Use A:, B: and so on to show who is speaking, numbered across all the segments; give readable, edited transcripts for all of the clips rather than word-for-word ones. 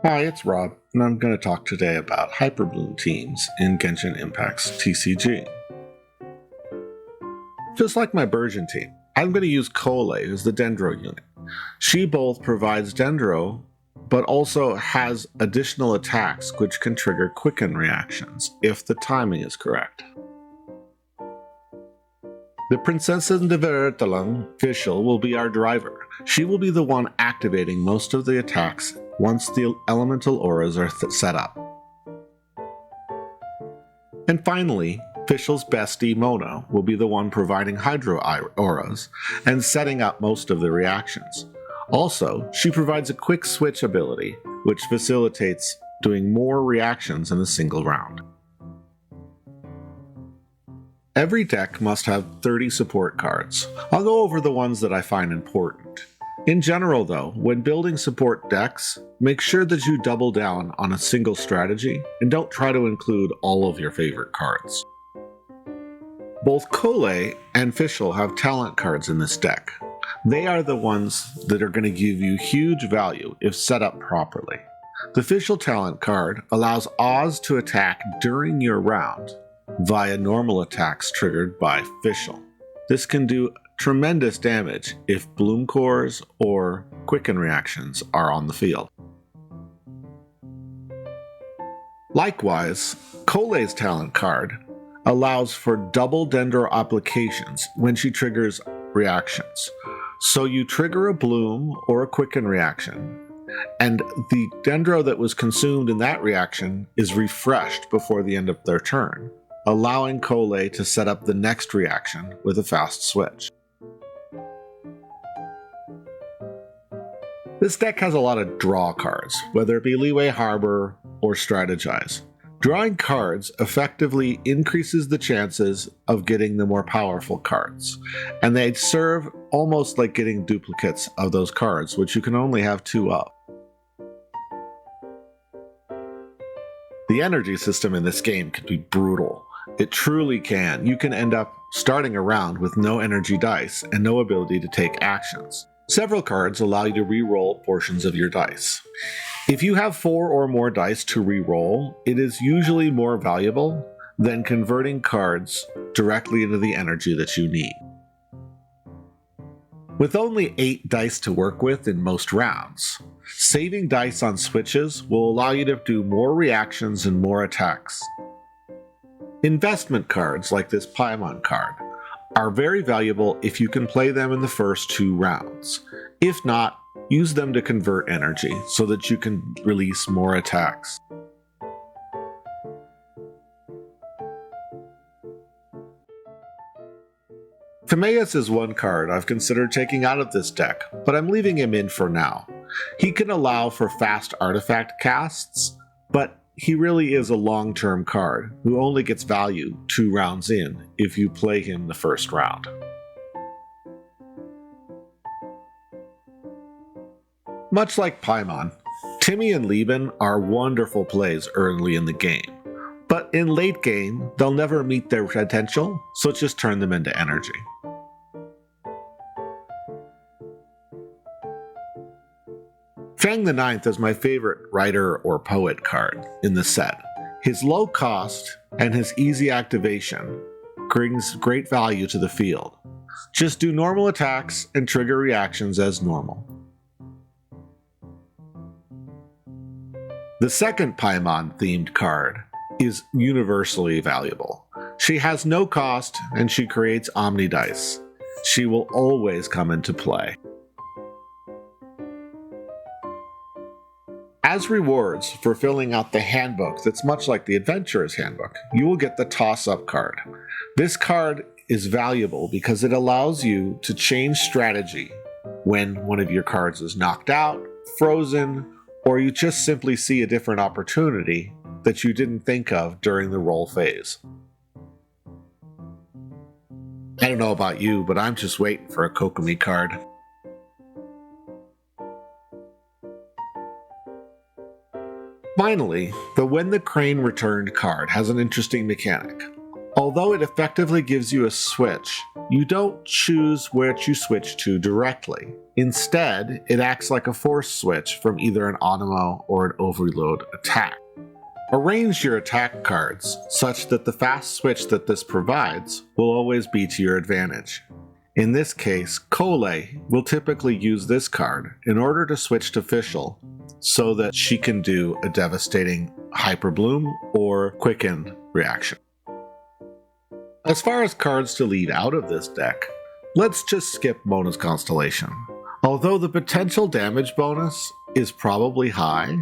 A: Hi, it's Rob, and I'm going to talk today about Hyperbloom teams in Genshin Impact's TCG. Just like my Burgeon team, I'm going to use Collei as the Dendro unit. She both provides Dendro, but also has additional attacks which can trigger Quicken reactions, if the timing is correct. The Prinzessin devastate, Fischl, will be our driver. She will be the one activating most of the attacks once the elemental auras are set up. And finally, Fischl's bestie Mona will be the one providing hydro auras and setting up most of the reactions. Also, she provides a quick switch ability, which facilitates doing more reactions in a single round. Every deck must have 30 support cards. I'll go over the ones that I find important. In general though, when building support decks, make sure that you double down on a single strategy and don't try to include all of your favorite cards. Both Collei and Fischl have talent cards in this deck. They are the ones that are going to give you huge value if set up properly. The Fischl talent card allows Oz to attack during your round via normal attacks triggered by Fischl. This can do tremendous damage if Bloom cores or Quicken reactions are on the field. Likewise, Collei's talent card allows for double Dendro applications when she triggers reactions. So you trigger a Bloom or a Quicken reaction, and the Dendro that was consumed in that reaction is refreshed before the end of their turn, allowing Collei to set up the next reaction with a fast switch. This deck has a lot of draw cards, whether it be Leeway Harbor or Strategize. Drawing cards effectively increases the chances of getting the more powerful cards, and they serve almost like getting duplicates of those cards, which you can only have 2 of. The energy system in this game can be brutal. It truly can. You can end up starting a round with no energy dice and no ability to take actions. Several cards allow you to re-roll portions of your dice. If you have 4 or more dice to re-roll, it is usually more valuable than converting cards directly into the energy that you need. With only 8 dice to work with in most rounds, saving dice on switches will allow you to do more reactions and more attacks. Investment cards like this Paimon card are very valuable if you can play them in the first 2 rounds. If not, use them to convert energy so that you can release more attacks. Timaeus is one card I've considered taking out of this deck, but I'm leaving him in for now. He can allow for fast artifact casts, but he really is a long-term card who only gets value 2 rounds in if you play him the first round. Much like Paimon, Timmy and Lieben are wonderful plays early in the game, but in late game they'll never meet their potential, so just turn them into energy. Fang the Ninth is my favorite writer or poet card in the set. His low cost and his easy activation brings great value to the field. Just do normal attacks and trigger reactions as normal. The second Paimon themed card is universally valuable. She has no cost and she creates Omni Dice. She will always come into play. As rewards for filling out the handbook that's much like the Adventurer's Handbook, you will get the Toss-Up card. This card is valuable because it allows you to change strategy when one of your cards is knocked out, frozen, or you just simply see a different opportunity that you didn't think of during the roll phase. I don't know about you, but I'm just waiting for a Kokomi card. Finally, the When the Crane Returned card has an interesting mechanic. Although it effectively gives you a switch you don't choose which you switch to directly. Instead, it acts like a force switch from either an Onimo or an Overload attack. Arrange your attack cards such that the fast switch that this provides will always be to your advantage. In this case, Collei will typically use this card in order to switch to Fischl so that she can do a devastating Hyperbloom or Quicken reaction. As far as cards to lead out of this deck, let's just skip Mona's Constellation. Although the potential damage bonus is probably high,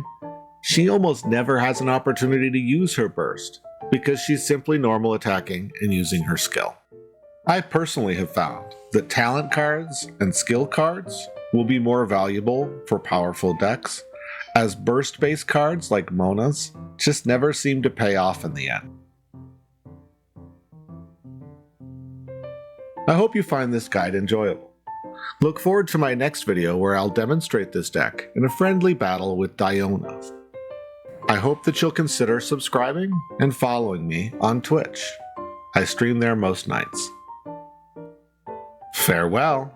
A: she almost never has an opportunity to use her burst because she's simply normal attacking and using her skill. I personally have found that talent cards and skill cards will be more valuable for powerful decks, as burst-based cards like Mona's just never seem to pay off in the end. I hope you find this guide enjoyable. Look forward to my next video where I'll demonstrate this deck in a friendly battle with Diona. I hope that you'll consider subscribing and following me on Twitch. I stream there most nights. Farewell.